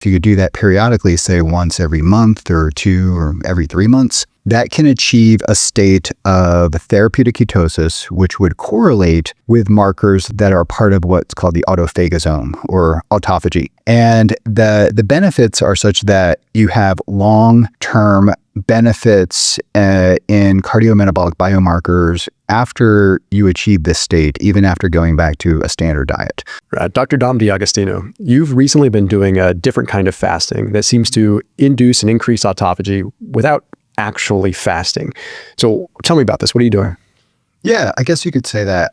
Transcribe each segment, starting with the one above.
If you could do that periodically, say once every month or 2 or every 3 months, that can achieve a state of therapeutic ketosis, which would correlate with markers that are part of what's called the autophagosome or autophagy. And the benefits are such that you have long-term benefits in cardiometabolic biomarkers after you achieve this state, even after going back to a standard diet. Dr. Dom D'Agostino, you've recently been doing a different kind of fasting that seems to induce and increase autophagy without actually fasting. So tell me about this. What are you doing? Yeah, I guess you could say that.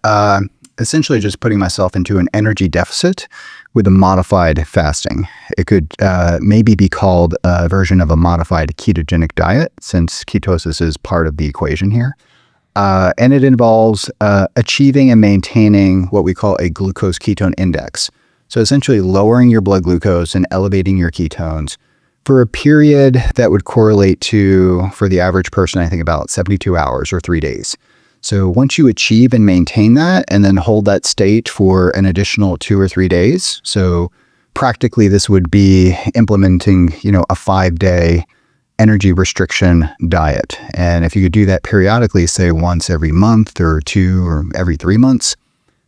Essentially just putting myself into an energy deficit with a modified fasting. It could maybe be called a version of a modified ketogenic diet, since ketosis is part of the equation here. And it involves achieving and maintaining what we call a glucose ketone index. So essentially lowering your blood glucose and elevating your ketones for a period that would correlate to, for the average person, I think about 72 hours or 3 days. So once you achieve and maintain that and then hold that state for an additional 2 or 3 days, so practically this would be implementing, a 5-day energy restriction diet. And if you could do that periodically, say once every month or 2 or every 3 months,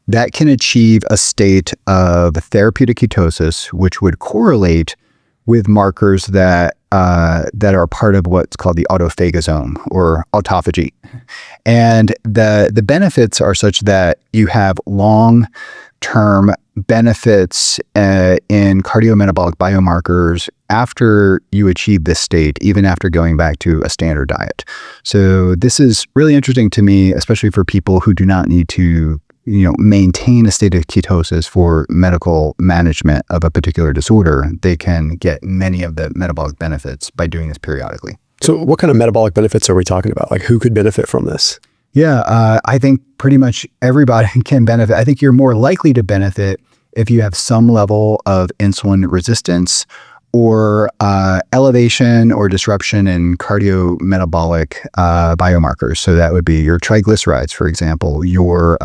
that can achieve a state of therapeutic ketosis, which would correlate with markers that are part of what's called the autophagosome or autophagy. And the benefits are such that you have long-term benefits in cardiometabolic biomarkers after you achieve this state, even after going back to a standard diet. So this is really interesting to me, especially for people who do not need to maintain a state of ketosis for medical management of a particular disorder. They can get many of the metabolic benefits by doing this periodically. So what kind of metabolic benefits are we talking about? Like, who could benefit from this? Yeah, I think pretty much everybody can benefit. I think you're more likely to benefit if you have some level of insulin resistance or elevation or disruption in cardiometabolic biomarkers. So that would be your triglycerides, for example, your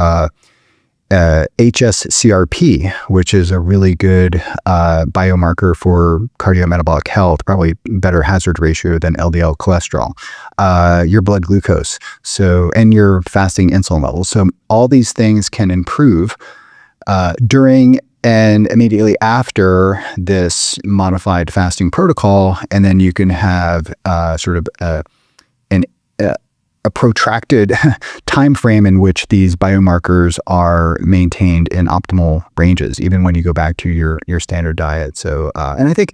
HSCRP, which is a really good biomarker for cardiometabolic health, probably better hazard ratio than LDL cholesterol, your blood glucose, and your fasting insulin levels. So all these things can improve during and immediately after this modified fasting protocol, and then you can have a protracted time frame in which these biomarkers are maintained in optimal ranges, even when you go back to your standard diet. So, and I think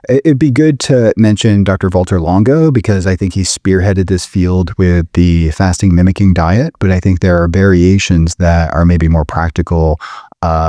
it'd be good to mention Dr. Valter Longo, because I think he spearheaded this field with the fasting mimicking diet, but I think there are variations that are maybe more practical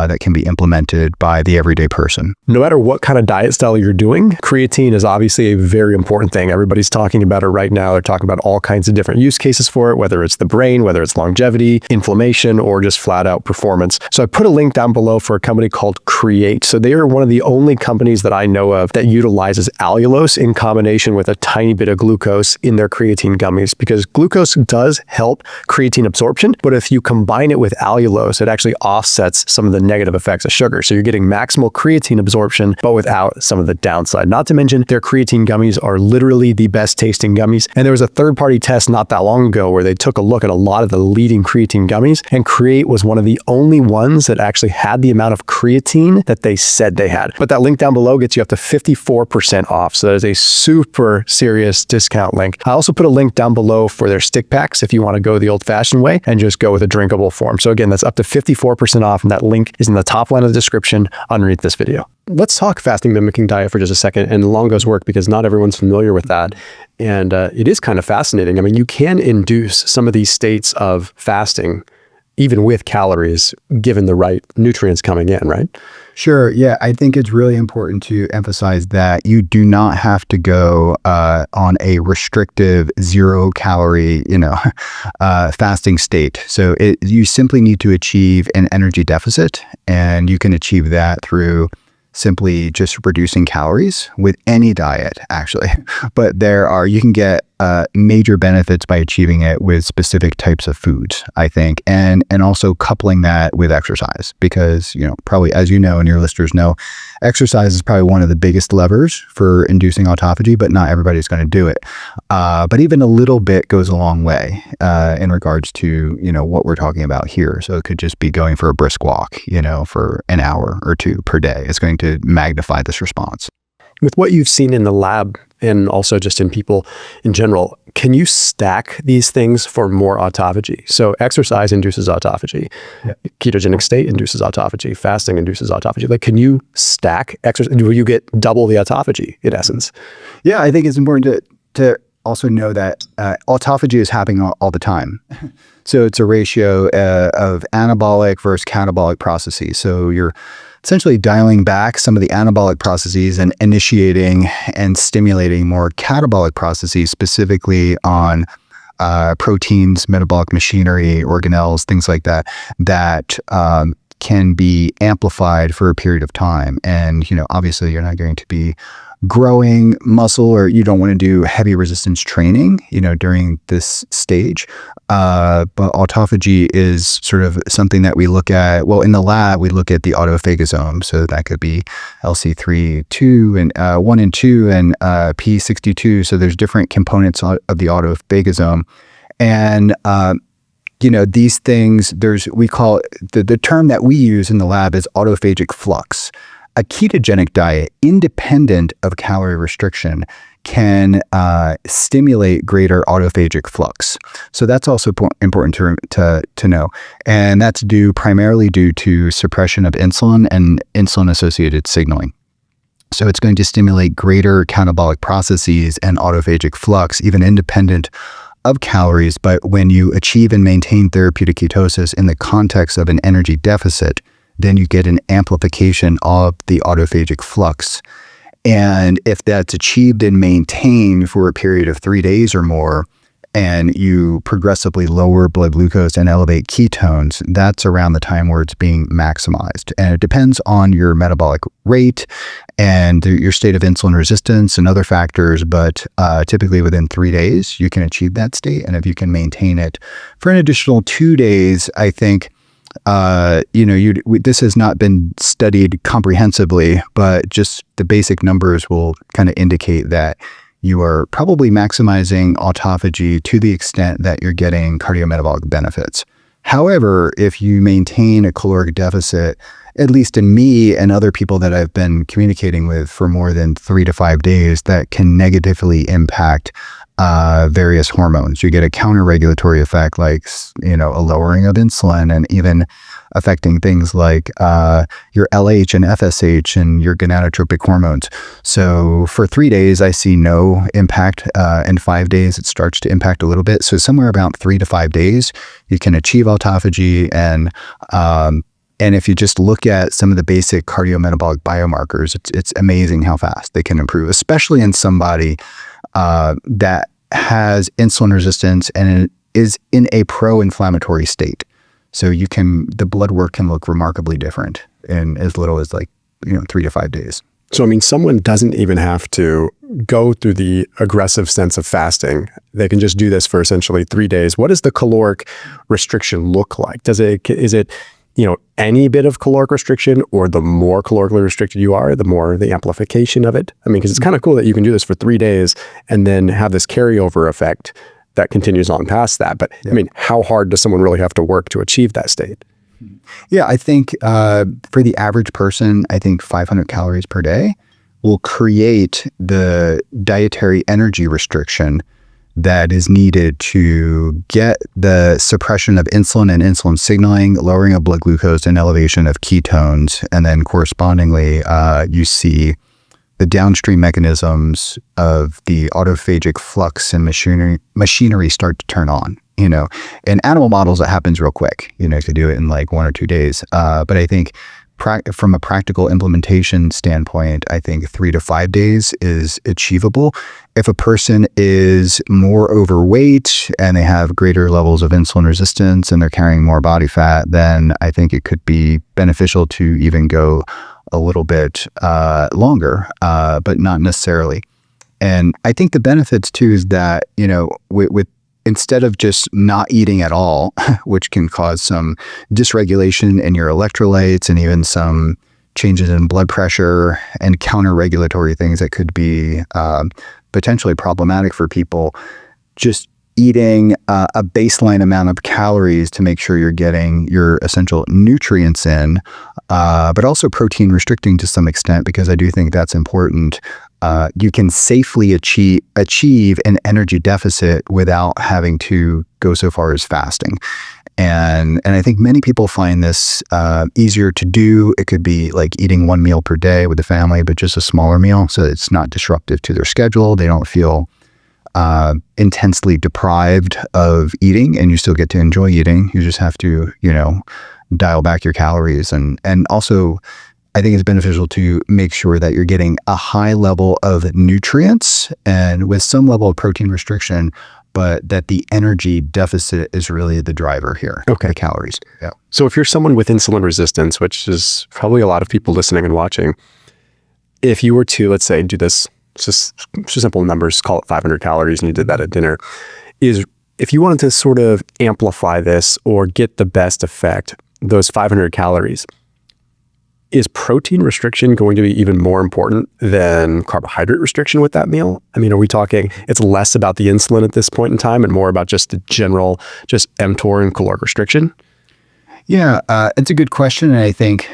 that can be implemented by the everyday person. No matter what kind of diet style you're doing, creatine is obviously a very important thing. Everybody's talking about it right now. They're talking about all kinds of different use cases for it, whether it's the brain, whether it's longevity, inflammation, or just flat out performance. So I put a link down below for a company called Create. So they are one of the only companies that I know of that utilizes allulose in combination with a tiny bit of glucose in their creatine gummies, because glucose does help creatine absorption, but if you combine it with allulose, it actually offsets some of the negative effects of sugar. So you're getting maximal creatine absorption, but without some of the downside. Not to mention their creatine gummies are literally the best tasting gummies. And there was a third-party test not that long ago where they took a look at a lot of the leading creatine gummies, and Create was one of the only ones that actually had the amount of creatine that they said they had. But that link down below gets you up to 54% off. So that is a super serious discount link. I also put a link down below for their stick packs if you want to go the old-fashioned way and just go with a drinkable form. So again, that's up to 54% off, and that link is in the top line of the description underneath this video. Let's talk fasting mimicking diet for just a second and Longo's work, because not everyone's familiar with that. And it is kind of fascinating. I mean, you can induce some of these states of fasting even with calories, given the right nutrients coming in, right? Sure. Yeah, I think it's really important to emphasize that you do not have to go on a restrictive 0-calorie, fasting state. So you simply need to achieve an energy deficit, and you can achieve that through simply just reducing calories with any diet, actually. But you can get major benefits by achieving it with specific types of foods, I think, and also coupling that with exercise, because probably, as you know and your listeners know, exercise is probably one of the biggest levers for inducing autophagy, but not everybody's going to do it. But even a little bit goes a long way in regards to what we're talking about here. So it could just be going for a brisk walk, for an hour or two per day. It's going to magnify this response. With what you've seen in the lab and also just in people in general, can you stack these things for more autophagy? So exercise induces autophagy. Yeah. Ketogenic state induces autophagy. Fasting induces autophagy. Like, can you stack exercise? Will you get double the autophagy in essence? Yeah, I think it's important to also know that autophagy is happening all the time. So it's a ratio of anabolic versus catabolic processes. So you're essentially dialing back some of the anabolic processes and initiating and stimulating more catabolic processes, specifically on proteins, metabolic machinery, organelles, things like that, that can be amplified for a period of time. And, obviously you're not going to be growing muscle, or you don't want to do heavy resistance training, during this stage. But autophagy is sort of something that we look at. Well, in the lab, we look at the autophagosome. So that could be LC3, 1 and 2, and P62. So there's different components of the autophagosome. And, these things, we call the term that we use in the lab is autophagic flux. A ketogenic diet, independent of calorie restriction, can stimulate greater autophagic flux. So that's also important to know. And that's primarily due to suppression of insulin and insulin-associated signaling. So it's going to stimulate greater catabolic processes and autophagic flux, even independent of calories. But when you achieve and maintain therapeutic ketosis in the context of an energy deficit, then you get an amplification of the autophagic flux. And if that's achieved and maintained for a period of 3 days or more, and you progressively lower blood glucose and elevate ketones, that's around the time where it's being maximized. And it depends on your metabolic rate and your state of insulin resistance and other factors, but typically within 3 days, you can achieve that state. And if you can maintain it for an additional 2 days, I think this has not been studied comprehensively, but just the basic numbers will kind of indicate that you are probably maximizing autophagy to the extent that you're getting cardiometabolic benefits. However, if you maintain a caloric deficit, at least in me and other people that I've been communicating with for more than 3 to 5 days, that can negatively impact various hormones. You get a counter-regulatory effect, like a lowering of insulin, and even affecting things like your LH and FSH and your gonadotropic hormones. So for 3 days, I see no impact. In 5 days, it starts to impact a little bit. So somewhere about 3 to 5 days, you can achieve autophagy. And if you just look at some of the basic cardiometabolic biomarkers, it's amazing how fast they can improve, especially in somebody that has insulin resistance and is in a pro-inflammatory state. So the blood work can look remarkably different in as little as 3 to 5 days. So, someone doesn't even have to go through the aggressive sense of fasting. They can just do this for essentially 3 days. What does the caloric restriction look like? Is it any bit of caloric restriction, or the more calorically restricted you are, the more the amplification of it? Because it's kind of cool that you can do this for 3 days and then have this carryover effect that continues on past that. But how hard does someone really have to work to achieve that state? Yeah, I think for the average person, I think 500 calories per day will create the dietary energy restriction that is needed to get the suppression of insulin and insulin signaling, lowering of blood glucose, and elevation of ketones. And then correspondingly, you see the downstream mechanisms of the autophagic flux and machinery start to turn on. In animal models, it happens real quick. You could do it in 1 or 2 days. But I think from a practical implementation standpoint, I think 3 to 5 days is achievable. If a person is more overweight and they have greater levels of insulin resistance and they're carrying more body fat, then I think it could be beneficial to even go a little bit longer, but not necessarily. And I think the benefits too is that, with instead of just not eating at all, which can cause some dysregulation in your electrolytes and even some changes in blood pressure and counter-regulatory things that could be potentially problematic for people, just eating a baseline amount of calories to make sure you're getting your essential nutrients in, but also protein restricting to some extent, because I do think that's important. You can safely achieve an energy deficit without having to go so far as fasting. And I think many people find this easier to do. It could be like eating one meal per day with the family, but just a smaller meal, so it's not disruptive to their schedule. They don't feel intensely deprived of eating, and you still get to enjoy eating. You just have to, dial back your calories. And also, I think it's beneficial to make sure that you're getting a high level of nutrients and with some level of protein restriction, but that the energy deficit is really the driver here. Okay. The calories. Yeah. So if you're someone with insulin resistance, which is probably a lot of people listening and watching, if you were to, let's say, do this, just simple numbers, call it 500 calories, and you did that at dinner, if you wanted to sort of amplify this or get the best effect, those 500 calories, is protein restriction going to be even more important than carbohydrate restriction with that meal? I mean, are we talking it's less about the insulin at this point in time and more about just the general, just mTOR and caloric restriction? Yeah, it's a good question. And I think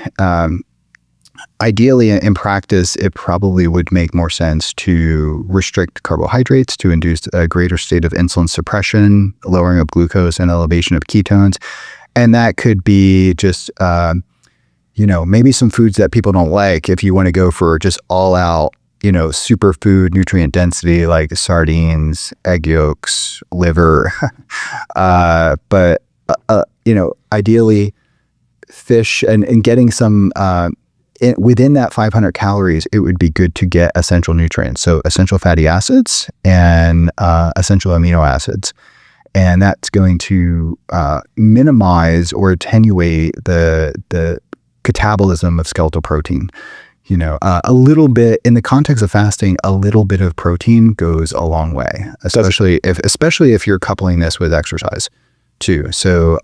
ideally in practice, it probably would make more sense to restrict carbohydrates to induce a greater state of insulin suppression, lowering of glucose, and elevation of ketones. And that could be just, maybe some foods that people don't like if you want to go for just all out, superfood nutrient density like sardines, egg yolks, liver. But ideally fish and getting some, within that 500 calories, it would be good to get essential nutrients. So essential fatty acids and essential amino acids. And that's going to minimize or attenuate the catabolism of skeletal protein. A little bit in the context of fasting, a little bit of protein goes a long way, especially if you're coupling this with exercise too. So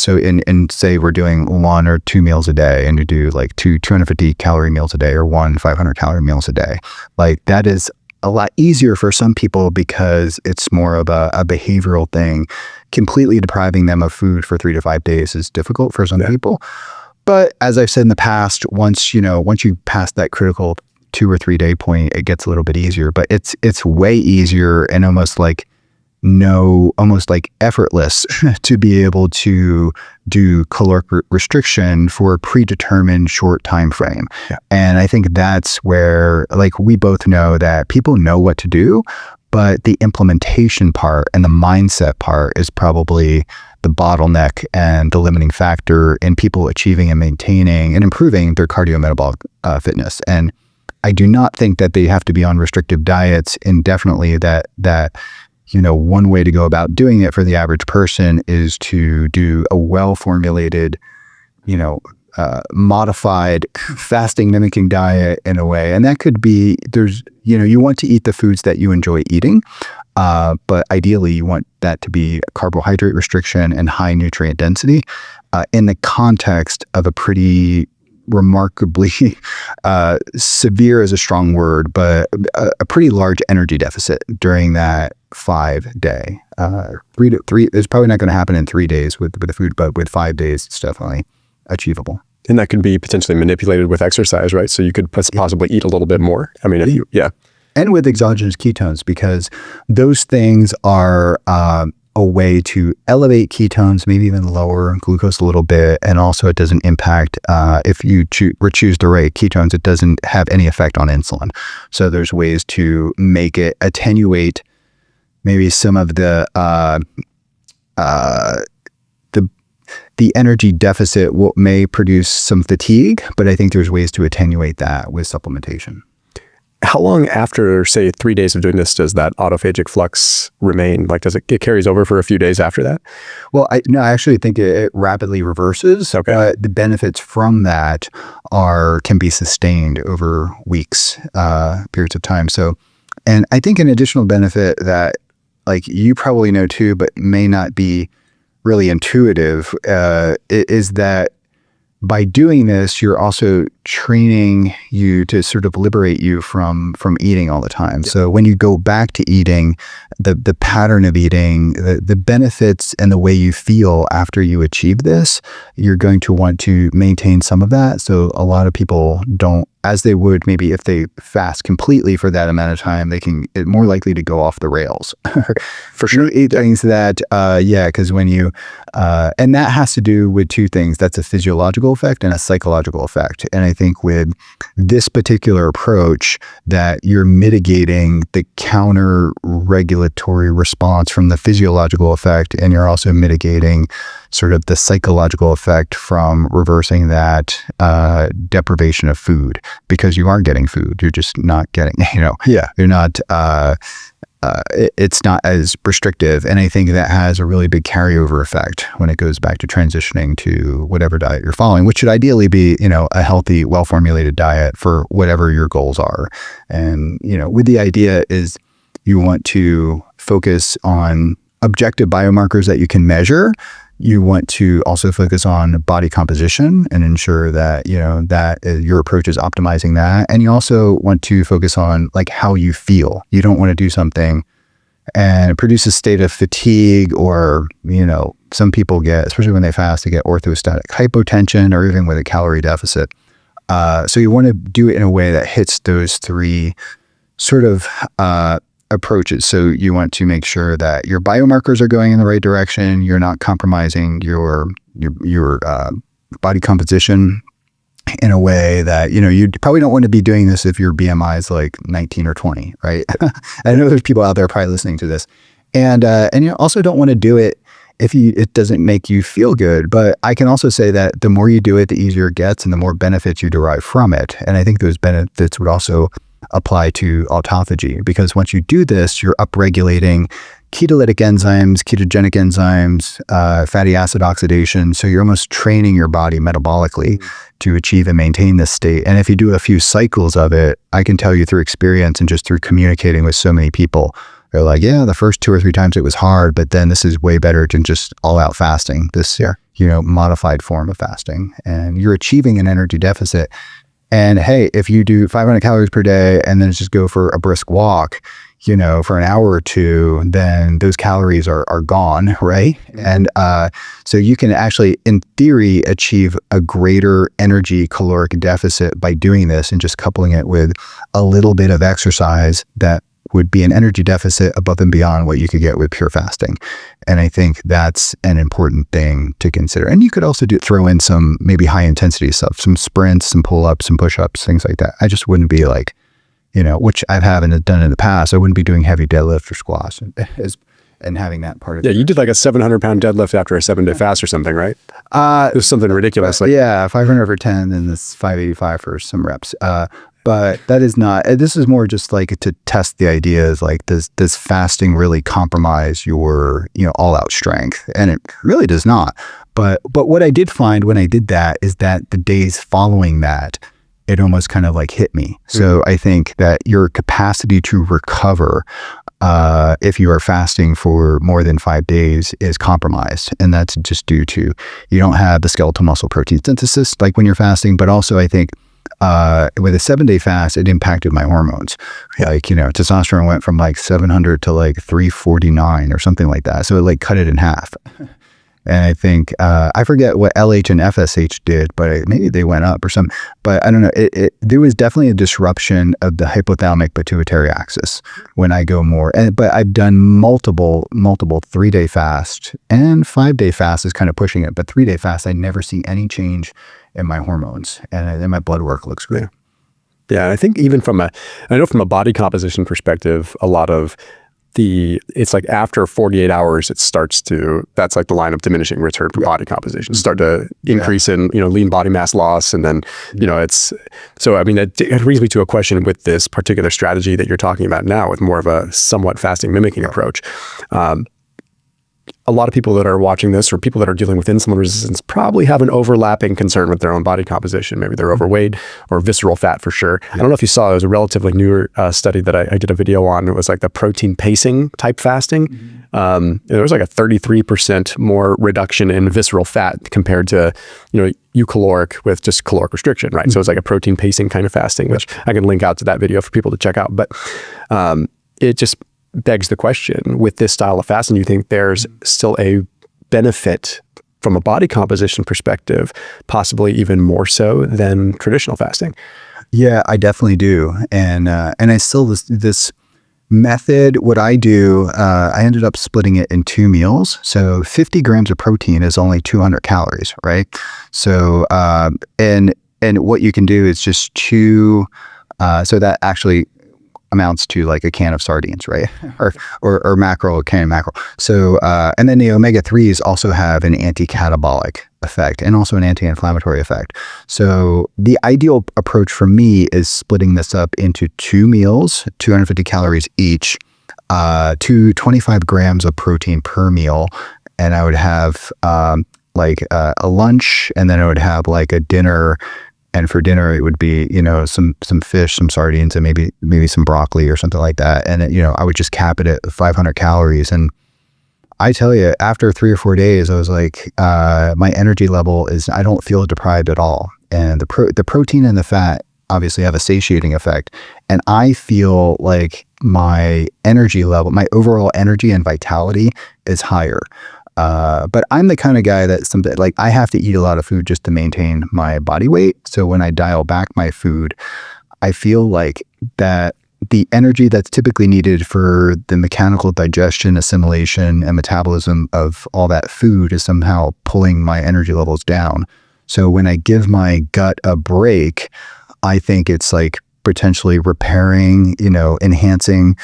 in say we're doing 1 or 2 meals a day, and you do like 250 calorie meals a day or 500 calorie meals a day, like that is a lot easier for some people because it's more of a behavioral thing. Completely depriving them of food for 3 to 5 days is difficult for some people. But as I've said in the past, once you pass that critical 2 or 3 day point, it gets a little bit easier. But it's way easier and almost like effortless to be able to do caloric restriction for a predetermined short time frame. Yeah. And I think that's where, like, we both know that people know what to do, but the implementation part and the mindset part is probably the bottleneck and the limiting factor in people achieving and maintaining and improving their cardiometabolic fitness. And I do not think that they have to be on restrictive diets indefinitely. That one way to go about doing it for the average person is to do a well-formulated, modified fasting mimicking diet in a way. And that could be, you want to eat the foods that you enjoy eating, but ideally you want that to be carbohydrate restriction and high nutrient density in the context of a pretty remarkably severe is a strong word, but a pretty large energy deficit during that 5 day. 3 to 3, it's probably not going to happen in 3 days with the food, but with 5 days, it's definitely achievable. And that could be potentially manipulated with exercise, right? So you could possibly eat a little bit more. I mean, yeah. And with exogenous ketones, because those things are a way to elevate ketones, maybe even lower glucose a little bit. And also it doesn't impact, if you choose the right ketones, it doesn't have any effect on insulin. So there's ways to make it attenuate maybe some of the energy deficit may produce some fatigue, but I think there's ways to attenuate that with supplementation. How long after, say, 3 days of doing this does that autophagic flux remain? Like, does it carries over for a few days after that? Well, I actually think it rapidly reverses. Okay. The benefits from that can be sustained over weeks, periods of time. So And I think an additional benefit that like you probably know too, but may not be really intuitive, is that by doing this, you're also training you to sort of liberate you from eating all the time. So when you go back to eating, the pattern of eating, the benefits and the way you feel after you achieve this, you're going to want to maintain some of that. So a lot of people don't, as they would maybe if they fast completely for that amount of time, it's more likely to go off the rails. For sure. Eat things that, because when you, and that has to do with two things. That's a physiological effect and a psychological effect. And I think with this particular approach that you're mitigating the counter-regulatory response from the physiological effect, and you're also mitigating sort of the psychological effect from reversing that deprivation of food, because you are getting food. You're just not getting, you're not, it's not as restrictive. And I think that has a really big carryover effect when it goes back to transitioning to whatever diet you're following, which should ideally be, a healthy, well-formulated diet for whatever your goals are. And, with the idea is you want to focus on objective biomarkers that you can measure. You want to also focus on body composition and ensure that, that your approach is optimizing that. And you also want to focus on like how you feel. You don't want to do something and produce a state of fatigue, or, some people get, especially when they fast, they get orthostatic hypotension or even with a calorie deficit. So you want to do it in a way that hits those three sort of approaches. So you want to make sure that your biomarkers are going in the right direction. You're not compromising your body composition in a way that, you probably don't want to be doing this if your BMI is like 19 or 20, right? I know there's people out there probably listening to this. And you also don't want to do it if it doesn't make you feel good. But I can also say that the more you do it, the easier it gets and the more benefits you derive from it. And I think those benefits would also apply to autophagy, because once you do this, you're upregulating ketolytic enzymes, ketogenic enzymes, fatty acid oxidation. So you're almost training your body metabolically to achieve and maintain this state. And if you do a few cycles of it, I can tell you through experience and just through communicating with so many people, they're like, yeah, the first 2 or 3 times it was hard, but then this is way better than just all out fasting, this modified form of fasting. And you're achieving an energy deficit. And hey, if you do 500 calories per day and then just go for a brisk walk, for an hour or two, then those calories are gone, right? And so you can actually, in theory, achieve a greater energy caloric deficit by doing this and just coupling it with a little bit of exercise that would be an energy deficit above and beyond what you could get with pure fasting. And I think that's an important thing to consider. And you could also throw in some maybe high intensity stuff, some sprints, some pull-ups, some push-ups, things like that. I just wouldn't be like, which I haven't done in the past. I wouldn't be doing heavy deadlift or squats and having that part of it. Yeah, you did like a 700-pound deadlift after a 7-day fast or something, right? It was something ridiculous. 500 over 10 and this 585 for some reps. But that is not, this is more just like to test the ideas, like does fasting really compromise your, all out strength? And it really does not. But what I did find when I did that is that the days following that, it almost kind of like hit me. So I think that your capacity to recover, if you are fasting for more than 5 days, is compromised. And that's just due to, you don't have the skeletal muscle protein synthesis like when you're fasting, but also I think with a 7-day fast, it impacted my hormones. Like, testosterone went from like 700 to like 349 or something like that. So it like cut it in half. And I think, I forget what LH and FSH did, but maybe they went up or something. But I don't know. There was definitely a disruption of the hypothalamic pituitary axis when I go more. But I've done multiple 3-day fast, and 5-day fast is kind of pushing it. But 3-day fast, I never see any change in my hormones, and then my blood work looks great. Yeah, I think even from a body composition perspective, a lot of it's like after 48 hours, that's like the line of diminishing return for body composition, start to increase in, lean body mass loss. And then, it brings me to a question with this particular strategy that you're talking about now with more of a somewhat fasting mimicking approach. a lot of people that are watching this or people that are dealing with insulin resistance probably have an overlapping concern with their own body composition. Maybe they're overweight or visceral fat for sure. I don't know if you saw, it was a relatively newer study that I did a video on. It was like the protein pacing type fasting. There was like a 33% more reduction in visceral fat compared to, eucaloric with just caloric restriction, right? So it's like a protein pacing kind of fasting, which I can link out to that video for people to check out. But it just begs the question, with this style of fasting, you think there's still a benefit from a body composition perspective, possibly even more so than traditional fasting? Yeah, I definitely do. And I still, this method, what I do, I ended up splitting it in 2 meals. So 50 grams of protein is only 200 calories, right? So, and what you can do is just chew, so that actually amounts to like a can of sardines, right? or mackerel, a can of mackerel. So, and then the omega-3s also have an anti-catabolic effect and also an anti-inflammatory effect. So the ideal approach for me is splitting this up into 2 meals, 250 calories each, to 25 grams of protein per meal. And I would have like a lunch, and then I would have like a dinner. And for dinner, it would be, some fish, some sardines, and maybe some broccoli or something like that. And, I would just cap it at 500 calories. And I tell you, after 3 or 4 days, I was like, my energy level I don't feel deprived at all. And the protein and the fat obviously have a satiating effect. And I feel like my energy level, my overall energy and vitality is higher. But I'm the kind of guy that I have to eat a lot of food just to maintain my body weight. So when I dial back my food, I feel like that the energy that's typically needed for the mechanical digestion, assimilation, and metabolism of all that food is somehow pulling my energy levels down. So when I give my gut a break, I think it's like potentially repairing, enhancing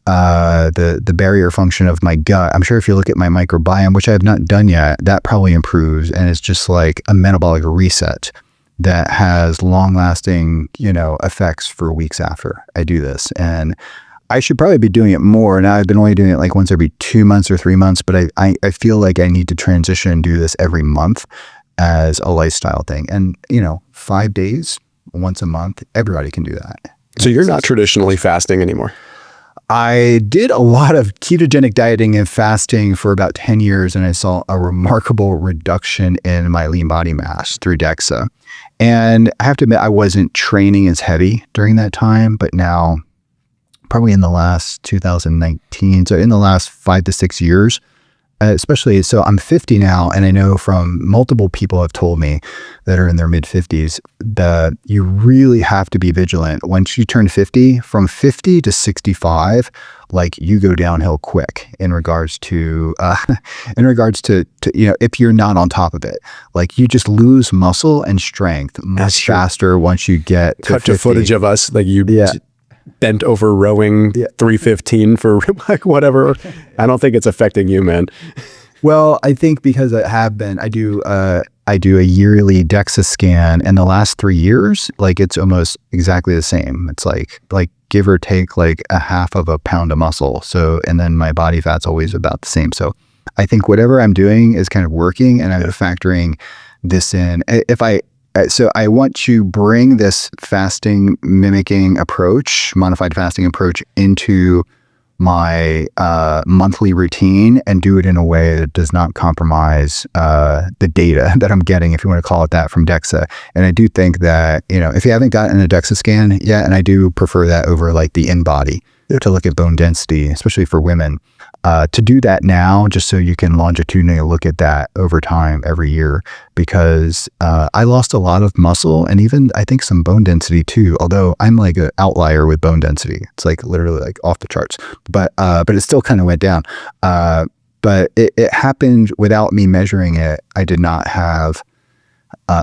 the barrier function of my gut. I'm sure if you look at my microbiome, which I have not done yet, that probably improves. And it's just like a metabolic reset that has long-lasting, effects for weeks after I do this. And I should probably be doing it more. Now I've been only doing it like once every 2 months or 3 months, but I feel like I need to transition and do this every month as a lifestyle thing. And, 5 days, once a month, everybody can do that. So you're not traditionally fasting anymore? I did a lot of ketogenic dieting and fasting for about 10 years, and I saw a remarkable reduction in my lean body mass through DEXA. And I have to admit, I wasn't training as heavy during that time, but now, probably in the last 2019, so in the last 5 to 6 years, especially, so I'm 50 now, and I know from multiple people have told me that are in their mid-50s that you really have to be vigilant. Once you turn 50, from 50 to 65, like you go downhill quick in regards to if you're not on top of it. Like you just lose muscle and strength much faster once you get to 50. To footage of us, like you bent over rowing 315 for like whatever. I don't think it's affecting you, man. Well, I think because I do a yearly DEXA scan, and the last 3 years, like it's almost exactly the same. It's like give or take like a half of a pound of muscle. So, and then my body fat's always about the same. So I think whatever I'm doing is kind of working, and I'm factoring this in. So I want to bring this fasting mimicking approach, modified fasting approach, into my monthly routine and do it in a way that does not compromise the data that I'm getting, if you want to call it that, from DEXA. And I do think that, if you haven't gotten a DEXA scan yet, and I do prefer that over like the in-body to look at bone density, especially for women, to do that now, just so you can longitudinally look at that over time every year, because I lost a lot of muscle and even I think some bone density too, although I'm like an outlier with bone density. It's like literally like off the charts, but it still kind of went down. But it happened without me measuring it. I did not have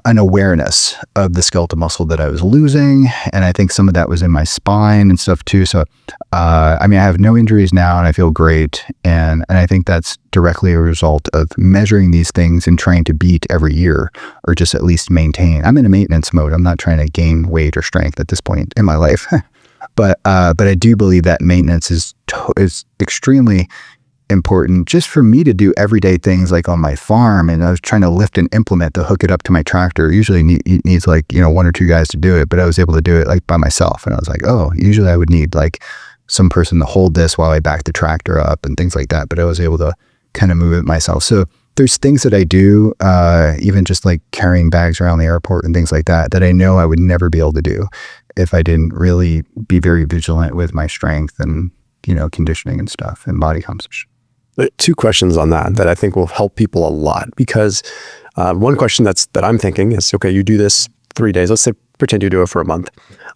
an awareness of the skeletal muscle that I was losing. And I think some of that was in my spine and stuff too. So, I have no injuries now and I feel great. And I think that's directly a result of measuring these things and trying to beat every year, or just at least maintain. I'm in a maintenance mode. I'm not trying to gain weight or strength at this point in my life. But I do believe that maintenance is extremely important just for me to do everyday things like on my farm. And I was trying to lift an implement to hook it up to my tractor. Usually it needs like, 1 or 2 guys to do it, but I was able to do it like by myself. And I was like, oh, usually I would need like some person to hold this while I back the tractor up and things like that. But I was able to kind of move it myself. So there's things that I do, even just like carrying bags around the airport and things like that, that I know I would never be able to do if I didn't really be very vigilant with my strength and, conditioning and stuff and body composition. 2 questions on that I think will help people a lot, because one question that I'm thinking is, okay, you do this 3 days. Let's say, pretend you do it for a month.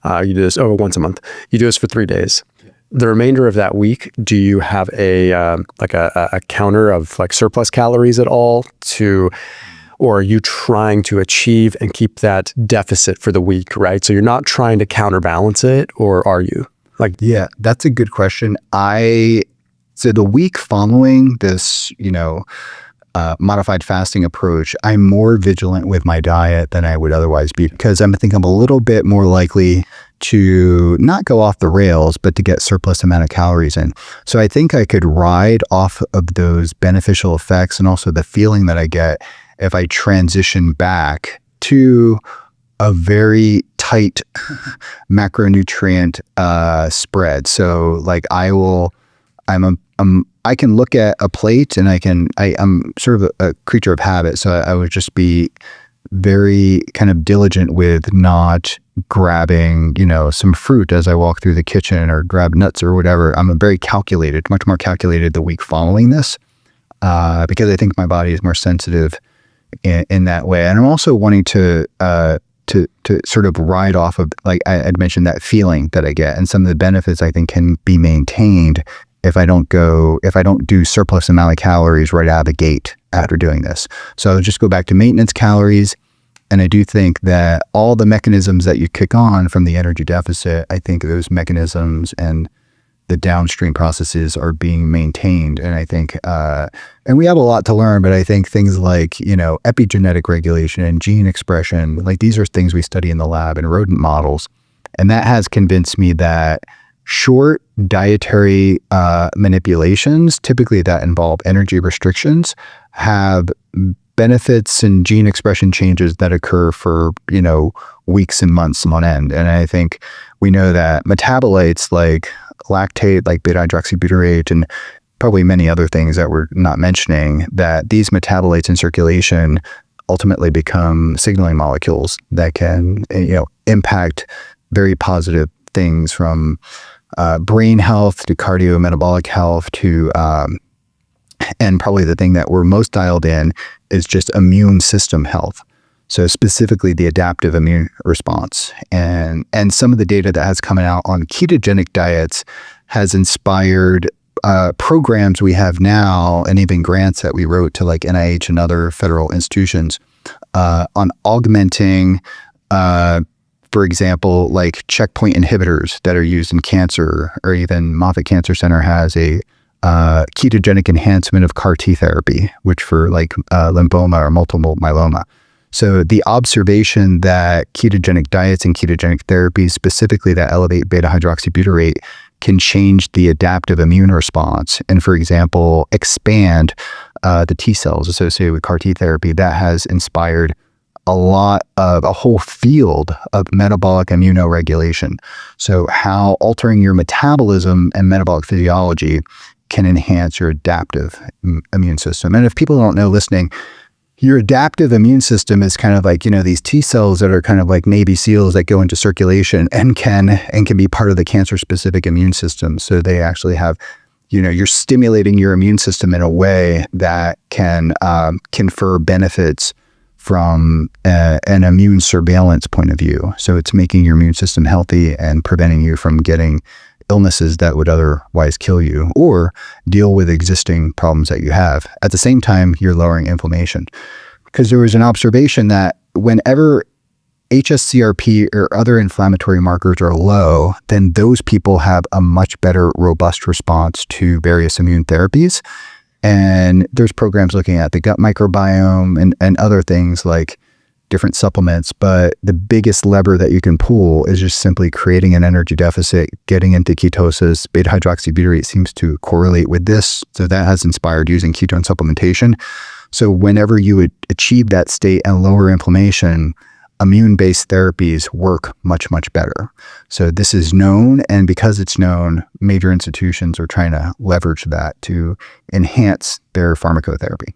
You do this once a month. You do this for 3 days. The remainder of that week, do you have a counter of like surplus calories at all or are you trying to achieve and keep that deficit for the week, right? So you're not trying to counterbalance it, or are you? Yeah, that's a good question. So the week following this, modified fasting approach, I'm more vigilant with my diet than I would otherwise be, because I think I'm a little bit more likely to not go off the rails, but to get surplus amount of calories in. So I think I could ride off of those beneficial effects and also the feeling that I get if I transition back to a very tight macronutrient spread. So like I can look at a plate and I'm sort of a creature of habit. So I would just be very kind of diligent with not grabbing, some fruit as I walk through the kitchen or grab nuts or whatever. I'm much more calculated the week following this, because I think my body is more sensitive in that way. And I'm also wanting to sort of ride off of, like I'd mentioned, that feeling that I get, and some of the benefits I think can be maintained if I don't do surplus amount of calories right out of the gate after doing this. So I'll just go back to maintenance calories. And I do think that all the mechanisms that you kick on from the energy deficit, I think those mechanisms and the downstream processes are being maintained. And I think, and we have a lot to learn, but I think things like, epigenetic regulation and gene expression, like these are things we study in the lab in rodent models. And that has convinced me that short dietary manipulations, typically that involve energy restrictions, have benefits and gene expression changes that occur for, weeks and months on end. And I think we know that metabolites like lactate, like beta-hydroxybutyrate, and probably many other things that we're not mentioning, that these metabolites in circulation ultimately become signaling molecules that can, impact very positive things from brain health to cardiometabolic health to, and probably the thing that we're most dialed in is just immune system health. So specifically the adaptive immune response. And some of the data that has come out on ketogenic diets has inspired programs we have now, and even grants that we wrote to like NIH and other federal institutions on augmenting, for example, like checkpoint inhibitors that are used in cancer, or even Moffitt Cancer Center has a ketogenic enhancement of CAR T therapy, which for like lymphoma or multiple myeloma. So the observation that ketogenic diets and ketogenic therapies, specifically that elevate beta-hydroxybutyrate, can change the adaptive immune response and, for example, expand the T cells associated with CAR T therapy, that has inspired a whole field of metabolic immunoregulation. So how altering your metabolism and metabolic physiology can enhance your adaptive immune system. And if people don't know listening, your adaptive immune system is kind of like, these T cells that are kind of like Navy SEALs that go into circulation and can be part of the cancer-specific immune system. So they actually have, you're stimulating your immune system in a way that can confer benefits from an immune surveillance point of view. So it's making your immune system healthy and preventing you from getting illnesses that would otherwise kill you or deal with existing problems that you have. At the same time, you're lowering inflammation. Because there was an observation that whenever HSCRP or other inflammatory markers are low, then those people have a much better robust response to various immune therapies. And there's programs looking at the gut microbiome and other things like different supplements, but the biggest lever that you can pull is just simply creating an energy deficit, getting into ketosis. Beta hydroxybutyrate seems to correlate with this, so that has inspired using ketone supplementation. So whenever you would achieve that state and lower inflammation, immune-based therapies work much, much better. So this is known, and because it's known, major institutions are trying to leverage that to enhance their pharmacotherapy.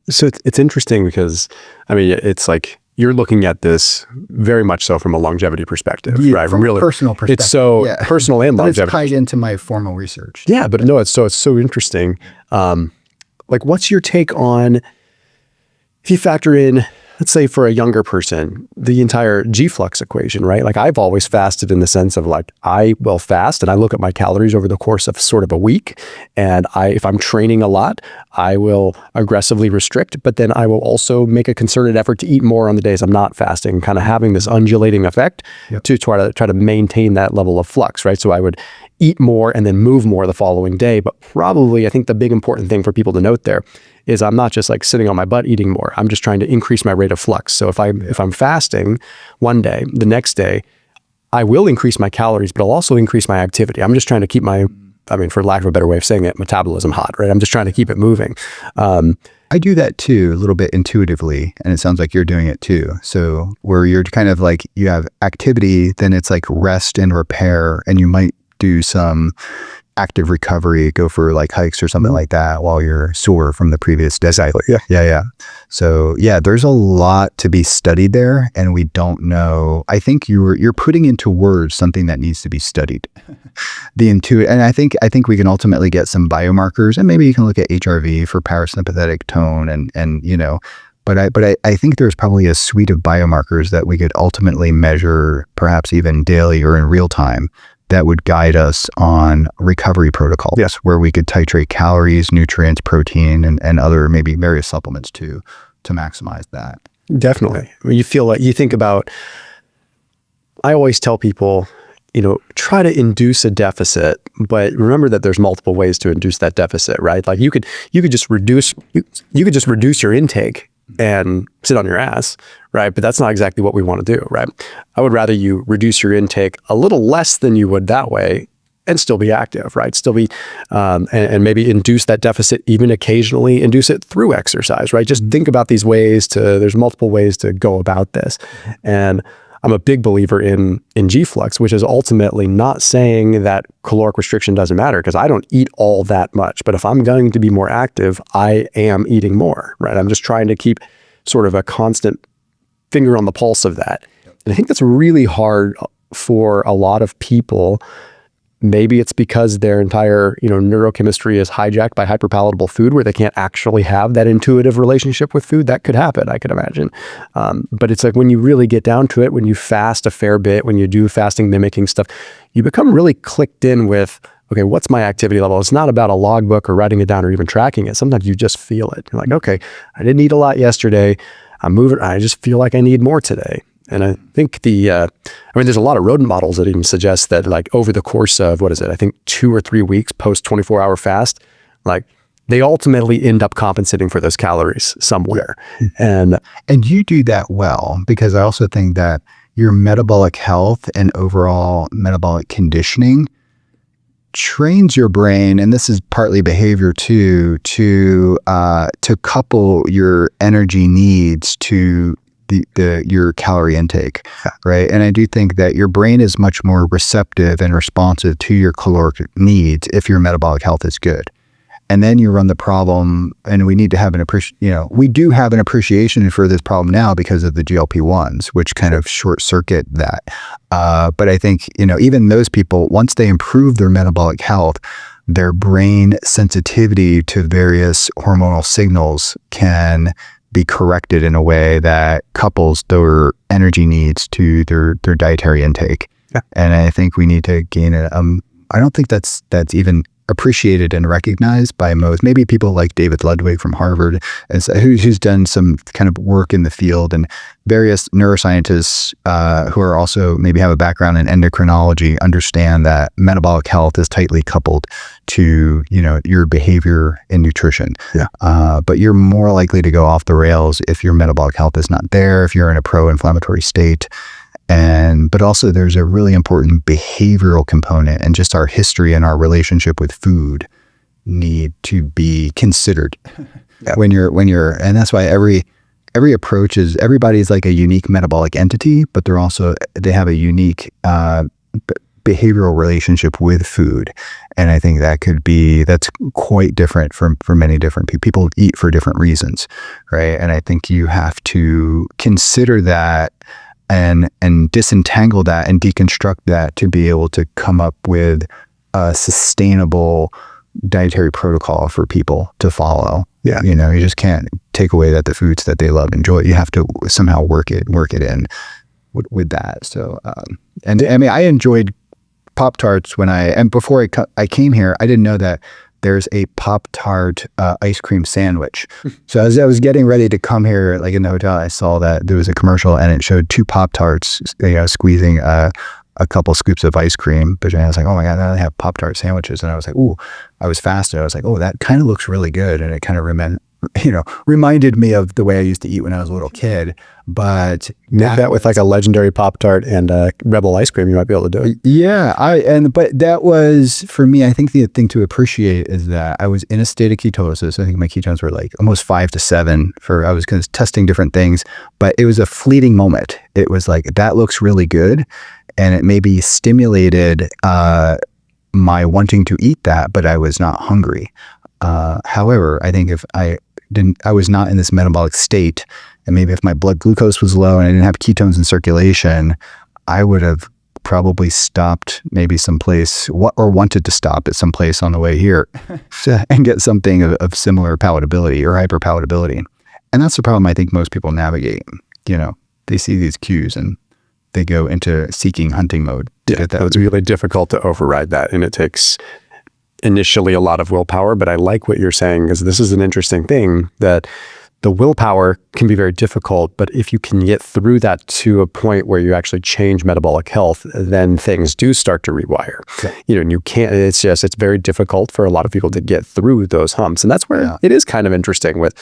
So it's interesting because, I mean, it's like you're looking at this very much so from a longevity perspective, right? From a personal perspective. It's so personal and longevity. It's tied into my formal research. Yeah, but no, it's so interesting. Like, what's your take on, if you factor in, let's say for a younger person, the entire G-Flux equation, right? Like, I've always fasted in the sense of like, I will fast and I look at my calories over the course of sort of a week. And if I'm training a lot, I will aggressively restrict, but then I will also make a concerted effort to eat more on the days I'm not fasting, kind of having this undulating effect to try to maintain that level of flux, right? So I would eat more and then move more the following day. But probably, I think the big important thing for people to note there is I'm not just like sitting on my butt eating more. I'm just trying to increase my rate of flux. So if I'm fasting one day, the next day, I will increase my calories, but I'll also increase my activity. I'm just trying to keep my, I mean, for lack of a better way of saying it, metabolism hot, right? I'm just trying to keep it moving. I do that too, a little bit intuitively, and it sounds like you're doing it too. So where you're kind of like, you have activity, then it's like rest and repair, and you might do some active recovery, go for like hikes or something like that while you're sore from the previous day. Exactly. Yeah. So yeah, there's a lot to be studied there, and we don't know. I think you're putting into words something that needs to be studied. And I think we can ultimately get some biomarkers, and maybe you can look at HRV for parasympathetic tone, and you know. But I think there's probably a suite of biomarkers that we could ultimately measure, perhaps even daily or in real time, that would guide us on recovery protocols. Yes. Where we could titrate calories, nutrients, protein, and other maybe various supplements to maximize that. Definitely. When you feel like, you think about, I always tell people, you know, try to induce a deficit, but remember that there's multiple ways to induce that deficit, right? Like you could just reduce your intake and sit on your ass, right? But that's not exactly what we want to do, right? I would rather you reduce your intake a little less than you would that way and still be active, right? Still be, and maybe induce that deficit, even occasionally induce it through exercise, right? Just think about these ways there's multiple ways to go about this. And I'm a big believer in G-Flux, which is ultimately not saying that caloric restriction doesn't matter, because I don't eat all that much. But if I'm going to be more active, I am eating more, right? I'm just trying to keep sort of a constant finger on the pulse of that. And I think that's really hard for a lot of people. Maybe it's because their entire, neurochemistry is hijacked by hyperpalatable food, where they can't actually have that intuitive relationship with food. That could happen, I could imagine. But it's like when you really get down to it, when you fast a fair bit, when you do fasting mimicking stuff, you become really clicked in with, okay, what's my activity level? It's not about a logbook or writing it down or even tracking it. Sometimes you just feel it. You're like, okay, I didn't eat a lot yesterday. I'm moving. I just feel like I need more today. And I think there's a lot of rodent models that even suggest that, like, over the course of, 2 or 3 weeks post 24-hour fast, like, they ultimately end up compensating for those calories somewhere. And you do that well, because I also think that your metabolic health and overall metabolic conditioning trains your brain, and this is partly behavior too, to couple your energy needs to your calorie intake, right? And I do think that your brain is much more receptive and responsive to your caloric needs if your metabolic health is good. And then you run the problem, and we need to have we do have an appreciation for this problem now because of the GLP-1s, which kind of short circuit that. But I think, even those people, once they improve their metabolic health, their brain sensitivity to various hormonal signals can be corrected in a way that couples their energy needs to their dietary intake. Yeah. And I think we need to gain it. I don't think that's even appreciated and recognized by most, maybe people like David Ludwig from Harvard, who's done some kind of work in the field, and various neuroscientists who are also maybe have a background in endocrinology understand that metabolic health is tightly coupled to, your behavior and nutrition. Yeah. But you're more likely to go off the rails if your metabolic health is not there, if you're in a pro-inflammatory state. But also there's a really important behavioral component, and just our history and our relationship with food need to be considered. Yeah. And that's why every approach everybody's like a unique metabolic entity, but they have a unique behavioral relationship with food. And I think that's quite different for many different people. People eat for different reasons, right? And I think you have to consider that and disentangle that and deconstruct that to be able to come up with a sustainable dietary protocol for people to follow. Yeah. You just can't take away the foods that they love and enjoy. You have to somehow work it in with that. So, and I mean, I enjoyed Pop-Tarts before I came here, I didn't know that there's a Pop-Tart ice cream sandwich. So as I was getting ready to come here, like in the hotel, I saw that there was a commercial and it showed 2 Pop-Tarts, squeezing a couple scoops of ice cream. But I was like, oh my God, now they have Pop-Tart sandwiches. And I was like, ooh, I was fasted. I was like, oh, that kind of looks really good. And it kind of reminded me of the way I used to eat when I was a little kid. But that with like a legendary Pop-Tart and Rebel ice cream, you might be able to do it. Yeah. But that was, for me, I think the thing to appreciate is that I was in a state of ketosis. I think my ketones were like almost 5 to 7 I was kind of testing different things, but it was a fleeting moment. It was like, that looks really good. And it maybe stimulated my wanting to eat that, but I was not hungry. However, I think if I was not in this metabolic state, and maybe if my blood glucose was low and I didn't have ketones in circulation, I would have probably stopped maybe someplace or wanted to stop at some place on the way here and get something of similar palatability or hyperpalatability. And that's the problem I think most people navigate. They see these cues and they go into hunting mode. It's really difficult to override that, and it takes initially a lot of willpower. But I like what you're saying, because this is an interesting thing, that the willpower can be very difficult, but if you can get through that to a point where you actually change metabolic health, then things do start to rewire. Okay. And you can't, it's very difficult for a lot of people to get through those humps. And that's where it is kind of interesting with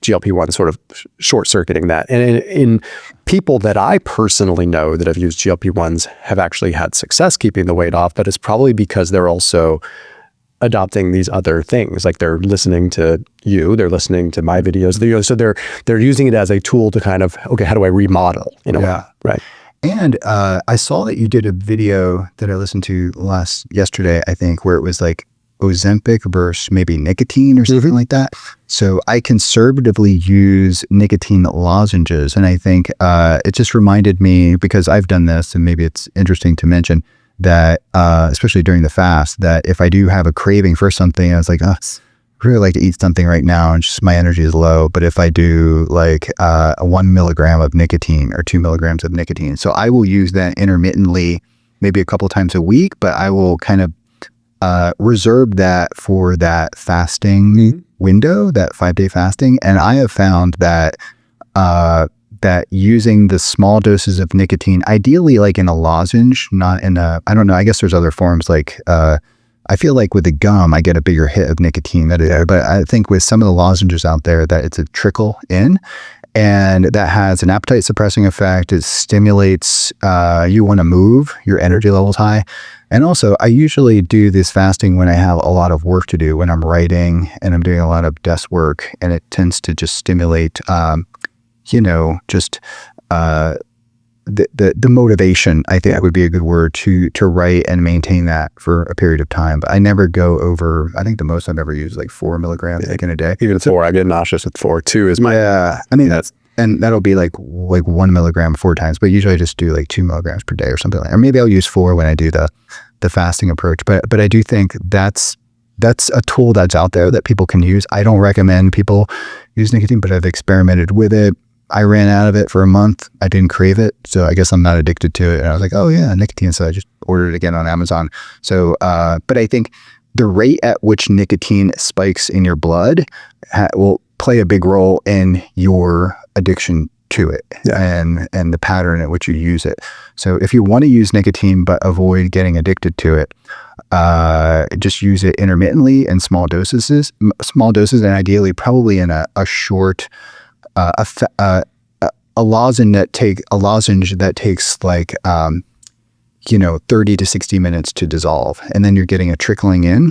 GLP-1 sort of short-circuiting that. And in people that I personally know that have used GLP-1s have actually had success keeping the weight off, but it's probably because they're also adopting these other things. Like they're listening to you, they're listening to my videos, so they're using it as a tool to kind of, okay, how do I remodel? Right. And I saw that you did a video that I listened to yesterday, I think, where it was like Ozempic versus maybe nicotine or something like that. So I conservatively use nicotine lozenges. And I think it just reminded me, because I've done this, and maybe it's interesting to mention, that especially during the fast, that if I do have a craving for something, I was like, I really like to eat something right now, and just my energy is low. But if I do like 1 milligram of nicotine or 2 milligrams of nicotine, so I will use that intermittently, maybe a couple times a week, but I will kind of reserve that for that fasting window, that 5-day fasting. And I have found that that using the small doses of nicotine, ideally like in a lozenge, not in I don't know, I guess there's other forms, like I feel like with a gum, I get a bigger hit of nicotine. But I think with some of the lozenges out there, that it's a trickle in, and that has an appetite suppressing effect. It stimulates, you want to move, your energy level's high. And also, I usually do this fasting when I have a lot of work to do, when I'm writing and I'm doing a lot of desk work, and it tends to just stimulate the motivation, I think would be a good word, to write and maintain that for a period of time. But I never go over, I think the most I've ever used like 4 milligrams in a day. Even 4, I get nauseous with 4 too is my. Yeah. I mean, and that'll be like 1 milligram 4 times, but usually I just do like 2 milligrams per day or something like that. Or maybe I'll use 4 when I do the fasting approach. But I do think that's a tool that's out there that people can use. I don't recommend people use nicotine, but I've experimented with it. I ran out of it for a month. I didn't crave it, so I guess I'm not addicted to it. And I was like, oh yeah, nicotine. So I just ordered it again on Amazon. So, but I think the rate at which nicotine spikes in your blood will play a big role in your addiction to it and the pattern at which you use it. So if you want to use nicotine but avoid getting addicted to it, just use it intermittently in small doses, and ideally probably in a short, a lozenge that takes like 30 to 60 minutes to dissolve, and then you're getting a trickling in.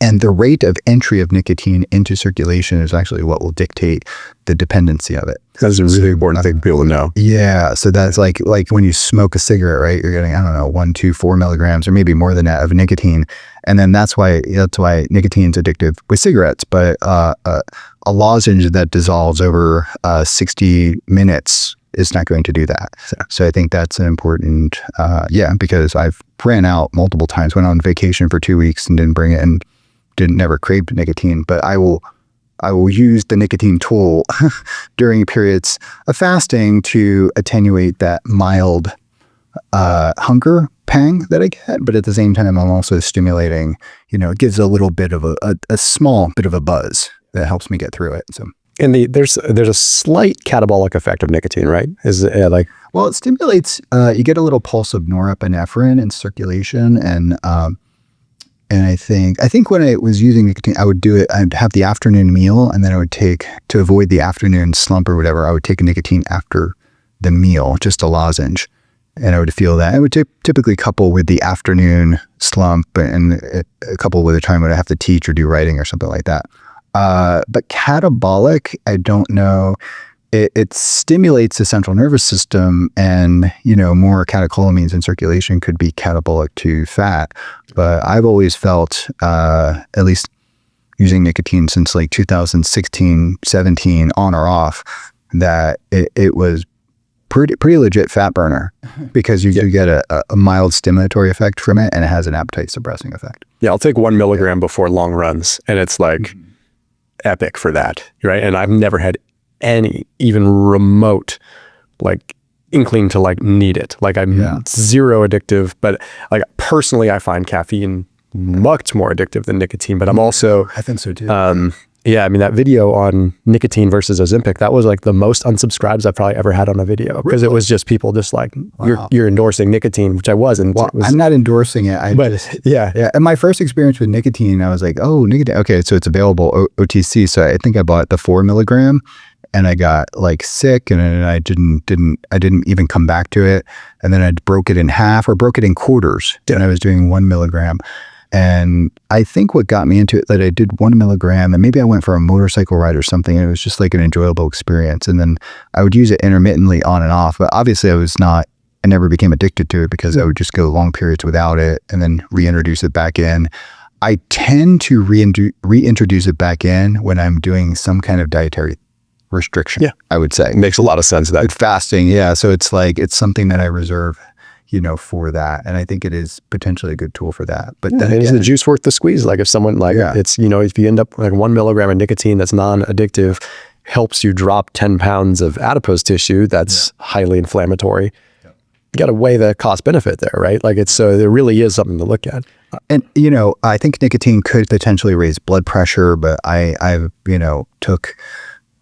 And the rate of entry of nicotine into circulation is actually what will dictate the dependency of it. That's a really important thing for people to know. Yeah. So that's like when you smoke a cigarette, right? You're getting, 1, 2, 4 milligrams or maybe more than that of nicotine. And then that's why nicotine is addictive with cigarettes. But a lozenge that dissolves over 60 minutes is not going to do that. So I think that's an important, because I've ran out multiple times, went on vacation for 2 weeks and didn't bring it and never craved nicotine. But I will use the nicotine tool during periods of fasting to attenuate that mild hunger pang that I get. But at the same time, I'm also stimulating, it gives a little bit of a small bit of a buzz that helps me get through it. So. And there's a slight catabolic effect of nicotine, right? Well, it stimulates. You get a little pulse of norepinephrine in circulation, and I think when I was using nicotine, I would do it. I'd have the afternoon meal, and then I would take, to avoid the afternoon slump or whatever, I would take a nicotine after the meal, just a lozenge, and I would feel that. I would typically couple with the afternoon slump, and a couple with the time when I have to teach or do writing or something like that. But catabolic, I don't know. It stimulates the central nervous system, and more catecholamines in circulation could be catabolic to fat. But I've always felt, at least using nicotine since like 2016, 17, on or off, that it was pretty legit fat burner, because you get a mild stimulatory effect from it, and it has an appetite suppressing effect. Yeah, I'll take 1 milligram before long runs, and it's like epic for that, right? And I've never had any even remote inkling to need it. I'm zero addictive, but personally I find caffeine much more addictive than nicotine. But I'm also, I think so too. That video on nicotine versus Ozempic, that was the most unsubscribes I've probably ever had on a video, because it was just people just you're endorsing nicotine, which I wasn't. Well, I'm not endorsing it. And my first experience with nicotine, I was like, oh, nicotine. Okay, so it's available OTC. So I think I bought the 4 milligram, and I got sick, and I didn't even come back to it. And then I broke it in half, or broke it in quarters, and I was doing 1 milligram. And I think what got me into it, that I did 1 milligram, and maybe I went for a motorcycle ride or something, and it was just an enjoyable experience. And then I would use it intermittently on and off, but obviously I never became addicted to it, because I would just go long periods without it and then reintroduce it back in. I tend to reintroduce it back in when I'm doing some kind of dietary restriction, I would say. It makes a lot of sense. With fasting, so it's it's something that I reserve, for that. And I think it is potentially a good tool for that. But then is the juice worth the squeeze? If someone it's, if you end up 1 milligram of nicotine that's non-addictive helps you drop 10 pounds of adipose tissue, that's highly inflammatory. You got to weigh the cost benefit there, right? So there really is something to look at. And, I think nicotine could potentially raise blood pressure, but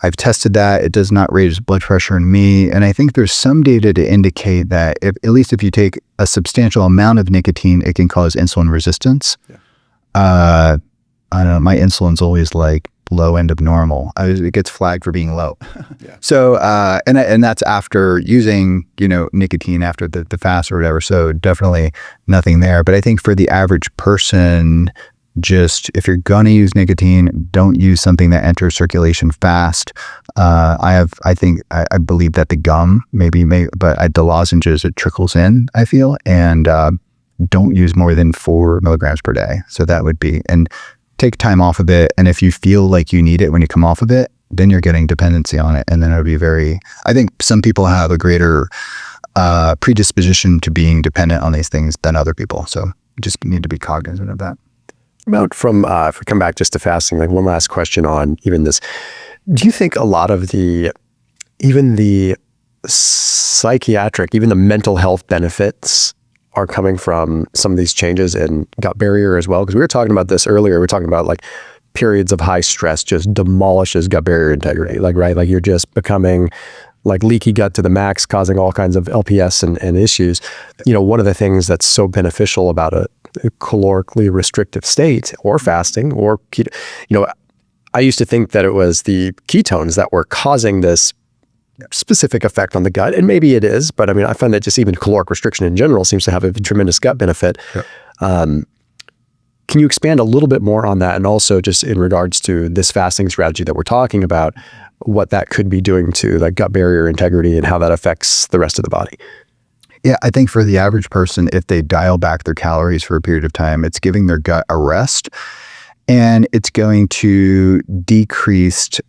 I've tested that. It does not raise blood pressure in me. And I think there's some data to indicate that at least if you take a substantial amount of nicotine, it can cause insulin resistance. I don't know. My insulin's always low end of normal. It gets flagged for being low. So, and that's after using, nicotine after the fast or whatever. So definitely nothing there. But I think for the average person, just if you're gonna use nicotine, don't use something that enters circulation fast. I believe that the gum but the lozenges, it trickles in, I feel, and don't use more than 4 milligrams per day. So that would be, and take time off of it. And if you feel like you need it when you come off of it, then you're getting dependency on it, and then it would be I think some people have a greater predisposition to being dependent on these things than other people. So you just need to be cognizant of that. About if we come back just to fasting, one last question on even this. Do you think a lot of even the psychiatric, even the mental health benefits are coming from some of these changes in gut barrier as well? Because we were talking about this earlier. We were talking about periods of high stress just demolishes gut barrier integrity. Right? You're just becoming like leaky gut to the max, causing all kinds of LPS and issues. One of the things that's so beneficial about a calorically restrictive state or fasting or keto, I used to think that it was the ketones that were causing this specific effect on the gut, and maybe it is, but I find that just even caloric restriction in general seems to have a tremendous gut benefit. Yeah. Can you expand a little bit more on that, and also just in regards to this fasting strategy that we're talking about, what that could be doing to the gut barrier integrity and how that affects the rest of the body? Yeah, I think for the average person, if they dial back their calories for a period of time, it's giving their gut a rest, and it's going to decrease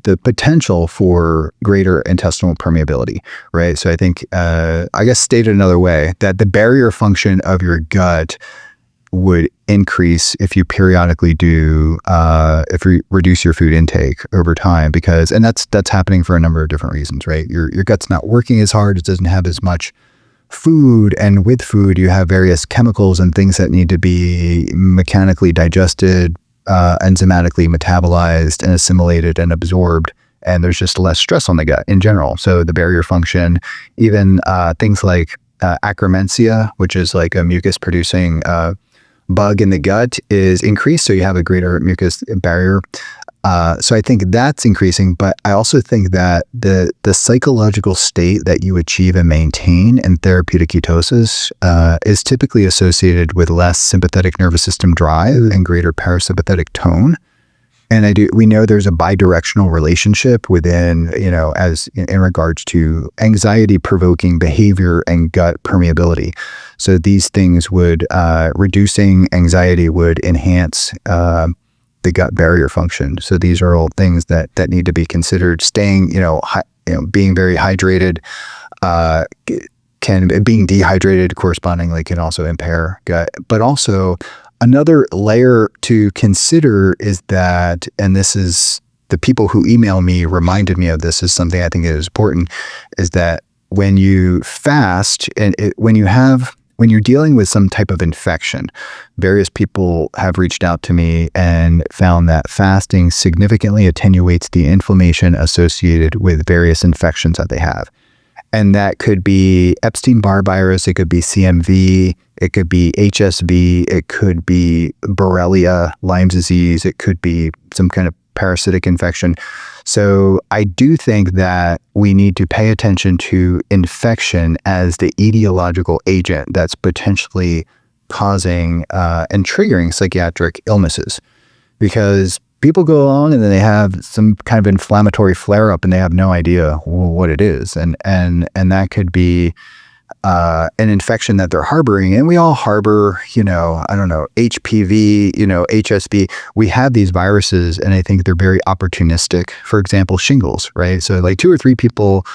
the potential for greater intestinal permeability, right? So I think, I guess stated another way, that the barrier function of your gut would increase if you periodically if you reduce your food intake over time, and that's happening for a number of different reasons, right? Your gut's not working as hard, it doesn't have as much food, and with food you have various chemicals and things that need to be mechanically digested, enzymatically metabolized and assimilated and absorbed, and there's just less stress on the gut in general. So the barrier function, even things like Akkermansia, which is like a mucus producing bug in the gut, is increased, so you have a greater mucus barrier. So I think that's increasing, but I also think that the psychological state that you achieve and maintain in therapeutic ketosis is typically associated with less sympathetic nervous system drive and greater parasympathetic tone. And we know there's a bidirectional relationship within, as in regards to anxiety provoking behavior and gut permeability. So these things reducing anxiety would enhance the gut barrier function. So these are all things that need to be considered. Staying, being very hydrated, being dehydrated correspondingly can also impair gut. But also another layer to consider is that, and this is the people who email me reminded me of this, is something I think is important, is that when you fast and when you're dealing with some type of infection, various people have reached out to me and found that fasting significantly attenuates the inflammation associated with various infections that they have. And that could be Epstein-Barr virus, it could be CMV, it could be HSV, it could be Borrelia, Lyme disease, it could be some kind of parasitic infection. So I do think that we need to pay attention to infection as the etiological agent that's potentially causing and triggering psychiatric illnesses, because people go along and then they have some kind of inflammatory flare-up and they have no idea what it is, and that could be an infection that they're harboring. And we all harbor, HPV, HSV. We have these viruses, and I think they're very opportunistic. For example, shingles, right? So like 2 or 3 people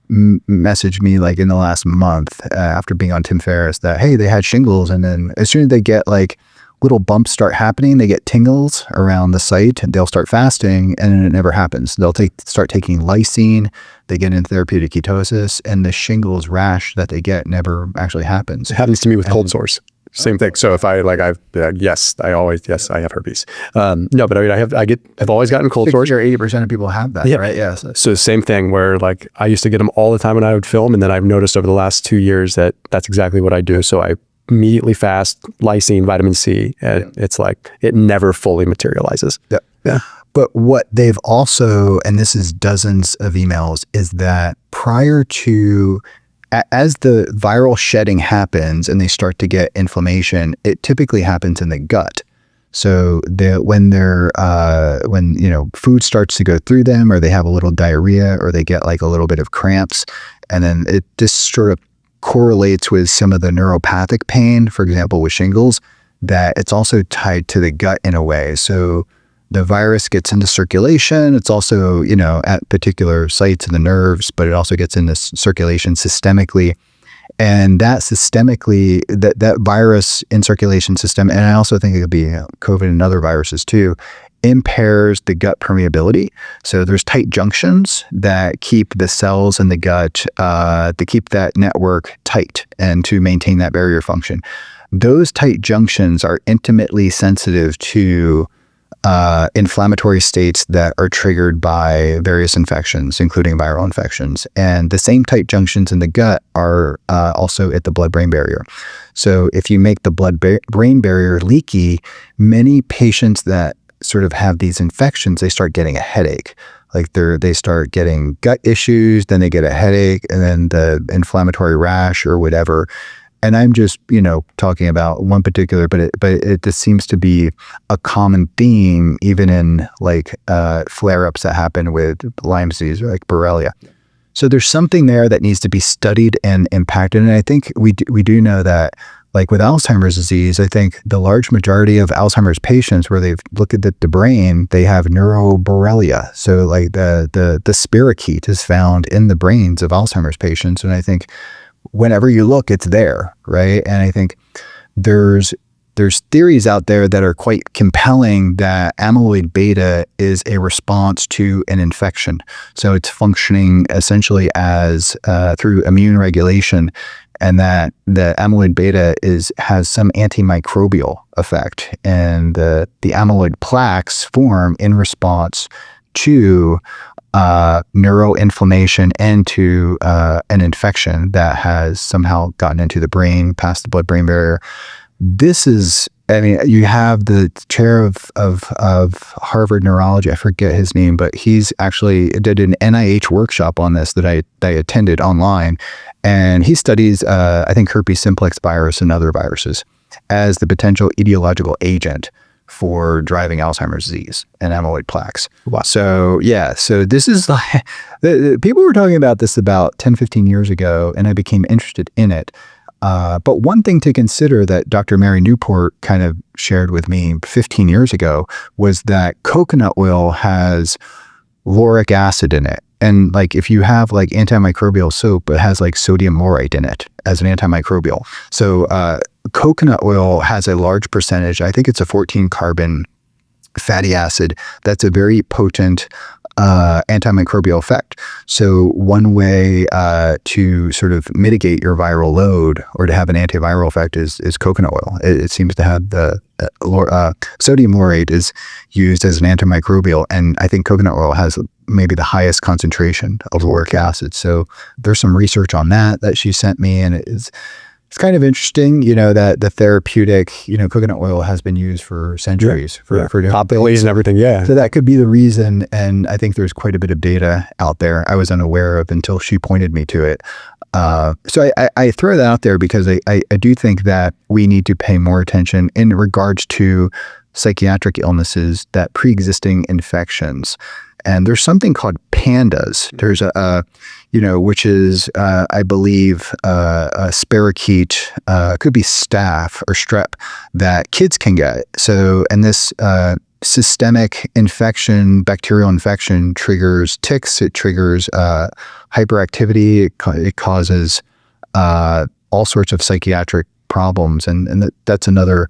messaged me like in the last month after being on Tim Ferriss that, hey, they had shingles, and then as soon as they get like little bumps start happening, they get tingles around the site, and they'll start fasting, and then it never happens. They'll start taking lysine, they get into therapeutic ketosis, and the shingles rash that they get never actually happens. It happens to me with cold sores. Same thing. So if I have herpes. No, but I've always gotten cold sores. 60 or 80% of people have that, yeah. Right? Yes. So same thing where like I used to get them all the time when I would film, and then I've noticed over the last 2 years that that's exactly what I do. So I immediately fast lysine, vitamin C, and it's like it never fully materializes. Yeah. Yeah. But what they've also, and this is dozens of emails, is that prior to, as the viral shedding happens and they start to get inflammation, it typically happens in the gut. So when food starts to go through them, or they have a little diarrhea, or they get like a little bit of cramps, and then it just sort of correlates with some of the neuropathic pain, for example, with shingles, that it's also tied to the gut in a way. So the virus gets into circulation. It's also, at particular sites in the nerves, but it also gets into circulation systemically. And that systemically, that virus in circulation system, and I also think it could be COVID and other viruses too, impairs the gut permeability. So there's tight junctions that keep the cells in the gut, to keep that network tight and to maintain that barrier function. Those tight junctions are intimately sensitive to inflammatory states that are triggered by various infections, including viral infections. And the same tight junctions in the gut are also at the blood-brain barrier. So if you make the blood-brain barrier leaky, many patients that sort of have these infections, they start getting a headache. Like they start getting gut issues, then they get a headache, and then the inflammatory rash or whatever. And I'm just, talking about one particular, but it just seems to be a common theme, even in like flare-ups that happen with Lyme disease or like Borrelia. So there's something there that needs to be studied and impacted. And I think we do know that, like with Alzheimer's disease, I think the large majority of Alzheimer's patients, where they've looked at the brain, they have neuroborrelia. So like the spirochete is found in the brains of Alzheimer's patients. And I think whenever you look, it's there, right? And I think there's theories out there that are quite compelling that amyloid beta is a response to an infection. So it's functioning essentially as through immune regulation, and that the amyloid beta has some antimicrobial effect, and the amyloid plaques form in response to neuroinflammation and to an infection that has somehow gotten into the brain past the blood-brain barrier. This is, you have the chair of Harvard neurology, I forget his name, but he's actually did an NIH workshop on this that I attended online. And he studies, I think, herpes simplex virus and other viruses as the potential etiological agent for driving Alzheimer's disease and amyloid plaques. Wow. So this is the people were talking about this about 10, 15 years ago, and I became interested in it. But one thing to consider that Dr. Mary Newport kind of shared with me 15 years ago was that coconut oil has lauric acid in it. And like if you have like antimicrobial soap, it has like sodium laurite in it as an antimicrobial. So coconut oil has a large percentage, I think it's a 14 carbon fatty acid, that's a very potent antimicrobial effect. So one way to sort of mitigate your viral load or to have an antiviral effect is coconut oil. It seems to have the sodium laurate is used as an antimicrobial, and I think coconut oil has maybe the highest concentration of lauric acid. So there's some research on that she sent me, and it's kind of interesting, that the therapeutic, coconut oil has been used for centuries for populations and everything. Yeah. So that could be the reason. And I think there's quite a bit of data out there I was unaware of until she pointed me to it. So I throw that out there because I do think that we need to pay more attention in regards to psychiatric illnesses, that pre-existing infections. And there's something called PANDAS. There's which is, I believe, a spirochete, could be staph or strep that kids can get. So, and this systemic infection, bacterial infection triggers tics, it triggers hyperactivity, it causes all sorts of psychiatric problems. And that's another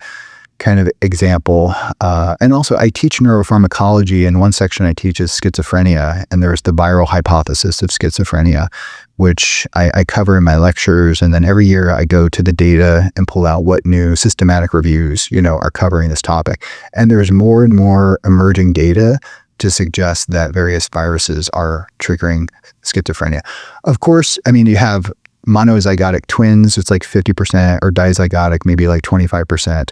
kind of example. And also I teach neuropharmacology, and one section I teach is schizophrenia, and there's the viral hypothesis of schizophrenia, which I cover in my lectures. And then every year I go to the data and pull out what new systematic reviews, are covering this topic. And there's more and more emerging data to suggest that various viruses are triggering schizophrenia. Of course, you have monozygotic twins, it's like 50%, or dizygotic, maybe like 25%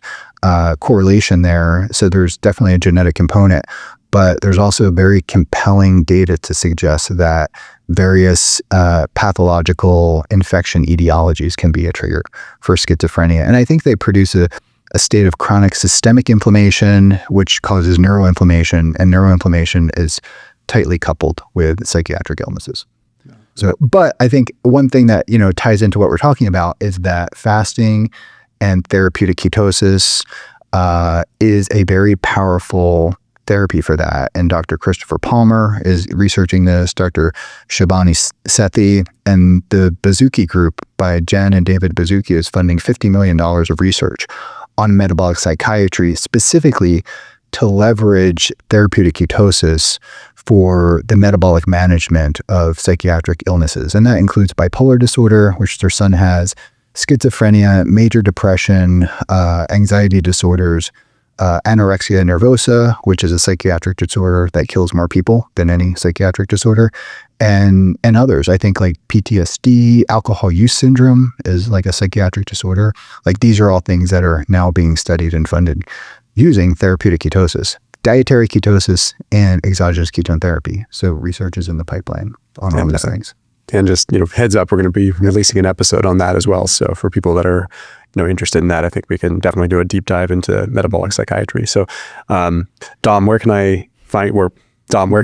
correlation there. So there's definitely a genetic component, but there's also very compelling data to suggest that various pathological infection etiologies can be a trigger for schizophrenia. And I think they produce a state of chronic systemic inflammation, which causes neuroinflammation, and neuroinflammation is tightly coupled with psychiatric illnesses. So, but I think one thing that, ties into what we're talking about is that fasting and therapeutic ketosis is a very powerful therapy for that. And Dr. Christopher Palmer is researching this, Dr. Shabani Sethi, and the Bazuki group by Jen and David Bazuki is funding $50 million of research on metabolic psychiatry, specifically to leverage therapeutic ketosis for the metabolic management of psychiatric illnesses. And that includes bipolar disorder, which their son has, schizophrenia, major depression, anxiety disorders, anorexia nervosa, which is a psychiatric disorder that kills more people than any psychiatric disorder, and others. I think like PTSD, alcohol use syndrome is like a psychiatric disorder. Like these are all things that are now being studied and funded using therapeutic ketosis, dietary ketosis, and exogenous ketone therapy. So research is in the pipeline on all these things. And just, heads up, we're going to be releasing an episode on that as well. So for people that are, interested in that, I think we can definitely do a deep dive into metabolic psychiatry. So, Dom, where can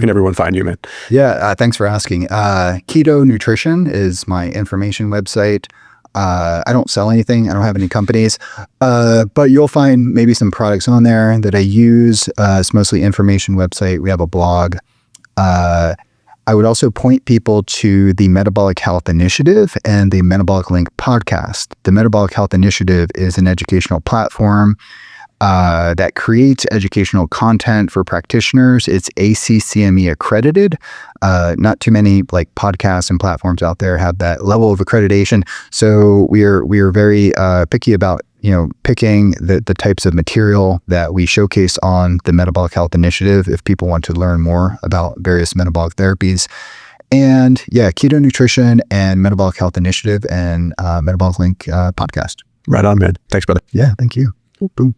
everyone find you, man? Yeah, thanks for asking. Keto Nutrition is my information website. I don't sell anything. I don't have any companies, but you'll find maybe some products on there that I use. It's mostly information website. We have a blog. I would also point people to the Metabolic Health Initiative and the Metabolic Link podcast. The Metabolic Health Initiative is an educational platform that creates educational content for practitioners. It's ACCME accredited. Not too many like podcasts and platforms out there have that level of accreditation. So we are very picky about picking the types of material that we showcase on the Metabolic Health Initiative if people want to learn more about various metabolic therapies. And yeah, Keto Nutrition and Metabolic Health Initiative and Metabolic Link podcast. Right on, man. Thanks, brother. Yeah, thank you. Boom.